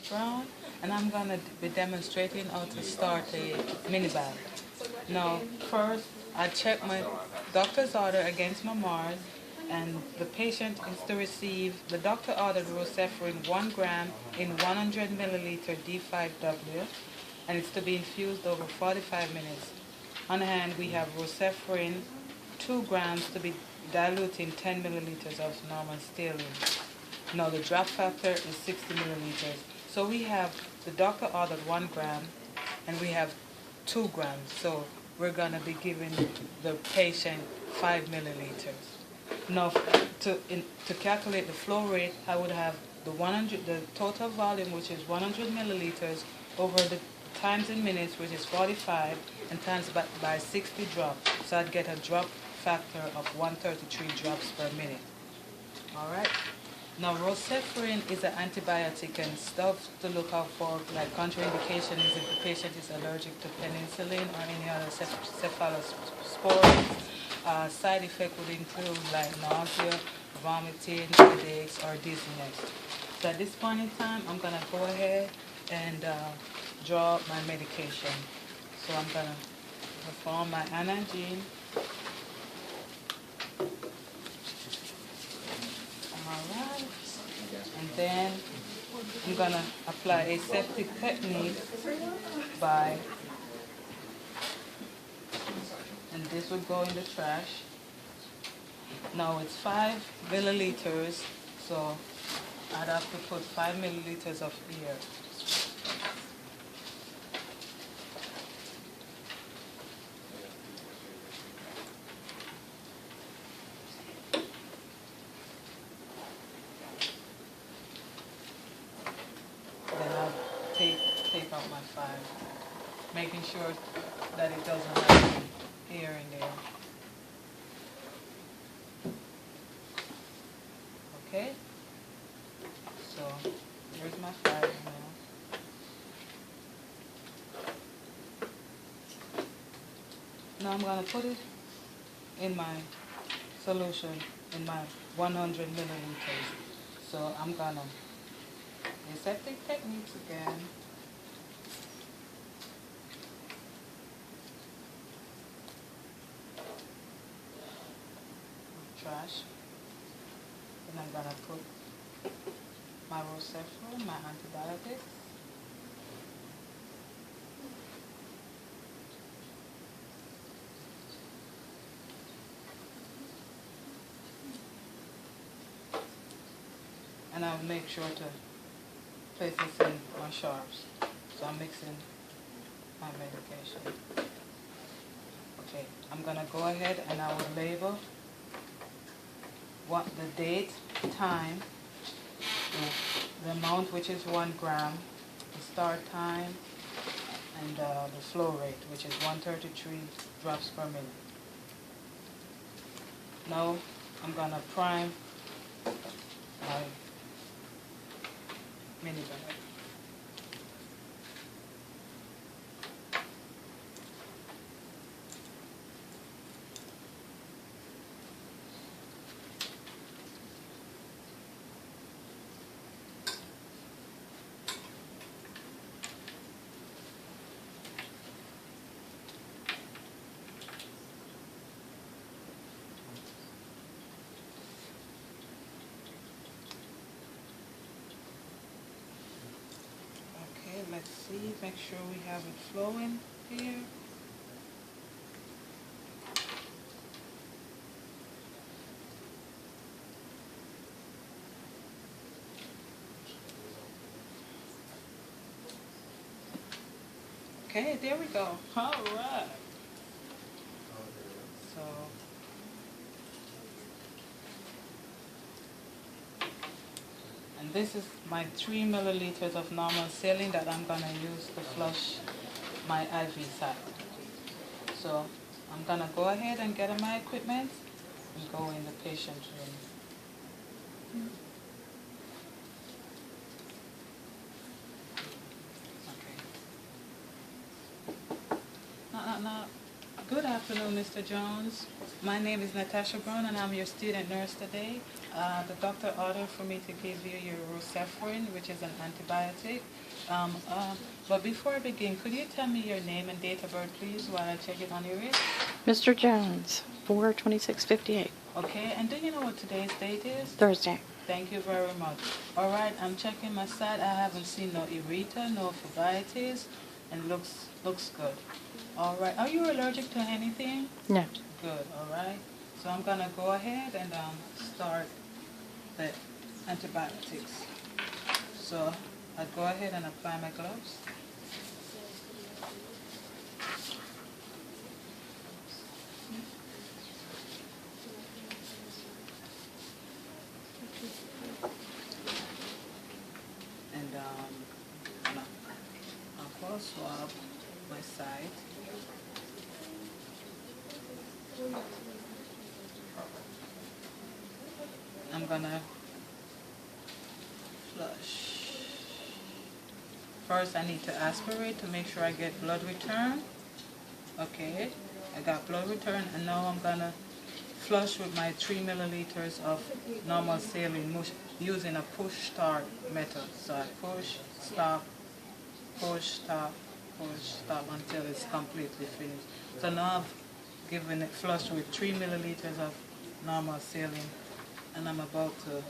Brown, and I'm going to be demonstrating how to start a mini bag. Now, first, I check my doctor's order against my Mars, and the patient is to receive the doctor ordered Rocephin 1 gram in 100 milliliter D5W, and it's to be infused over 45 minutes. On hand, we have Rocephin 2 grams to be diluted in 10 milliliters of normal saline. Now the drop factor is 60 milliliters. So we have the doctor ordered 1 gram, and we have 2 grams. So we're going to be giving the patient 5 milliliters. Now to calculate the flow rate, I would have the total volume, which is 100 milliliters, over the times in minutes, which is 45, and times by 60 drops. So I'd get a drop factor of 133 drops per minute. All right. Now, Rocephin is an antibiotic, and stuff to look out for, like contraindication, is if the patient is allergic to penicillin or any other cephalosporin. Side effect would include like nausea, vomiting, headaches, or dizziness. So at this point in time, I'm going to go ahead and draw my medication. So I'm going to perform my Anagin. Alright, and then I'm going to apply aseptic technique by, and this would go in the trash. Now it's 5 milliliters, so I'd have to put 5 milliliters of air. Then I'll take out my 5, making sure that it doesn't have any air in there. Okay, so here's my 5 now. Now I'm going to put it in my solution in my 100 milliliters. So I'm going to aseptic techniques again. Trash. Then I'm going to put my Rocephin, my antibiotics. And I'll make sure to place this in my sharps. So I'm mixing my medication. Okay, I'm going to go ahead and I will label what the date, time, the amount, which is 1 gram, the start time, and the flow rate, which is 133 drops per minute. Now I'm going to prime my mini bag. Let's see, make sure we have it flowing here. Okay, there we go. All right. So, and this is my 3 milliliters of normal saline that I'm going to use to flush my IV site. So I'm going to go ahead and get my equipment and go in the patient room. Okay. Good afternoon, Mr. Jones. My name is Natasha Brown, and I'm your student nurse today. The doctor ordered for me to give you your Rocephin, which is an antibiotic. But before I begin, could you tell me your name and date of birth, please, while I check it on your wrist? Mr. Jones, 4/26/58, Okay, and do you know what today's date is? Thursday. Thank you very much. All right, I'm checking my side. I haven't seen no irrita, no phlebitis, and looks good. All right, are you allergic to anything? No. Good, all right. So I'm gonna go ahead and start the antibiotics. So I'll go ahead and apply my gloves. And I'll swab my side. I'm gonna flush. First, I need to aspirate to make sure I get blood return. Okay, I got blood return, and now I'm gonna flush with my 3 milliliters of normal saline using a push start method. So I push, stop, until it's completely finished. So now I've given it flush with 3 milliliters of normal saline, and I'm about to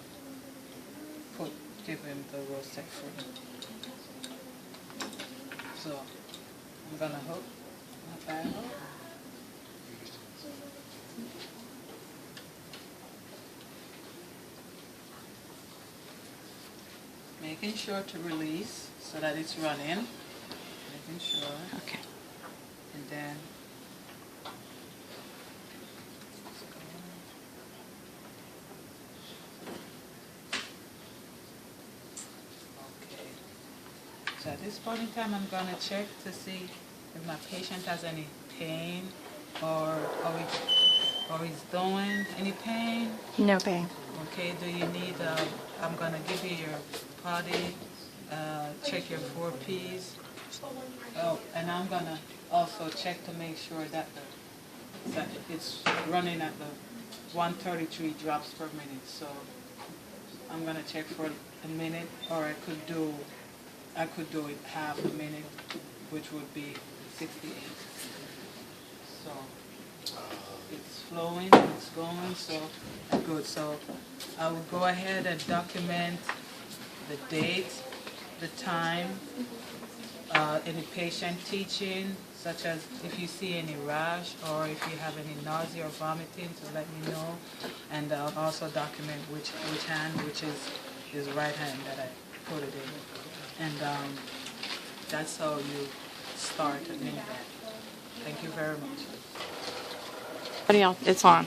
give him the Rocephin. So I'm gonna hook my bag up. Making sure to release so that it's running. Making sure. Okay. And then okay. So at this point in time, I'm going to check to see if my patient has any pain or he's doing any pain. No pain. Okay, do you need, I'm going to give you your body, check your 4 Ps. Oh, and I'm going to also check to make sure that it's running at the 133 drops per minute. So I'm going to check for a minute, or I could do it half a minute, which would be 68. So it's flowing, it's going, so good. So I will go ahead and document the date, the time, any patient teaching, such as if you see any rash or if you have any nausea or vomiting, to let me know. And I'll also document which hand, which is his right hand that I put it in. And that's how you start a mini bag. Thank you very much. It's on.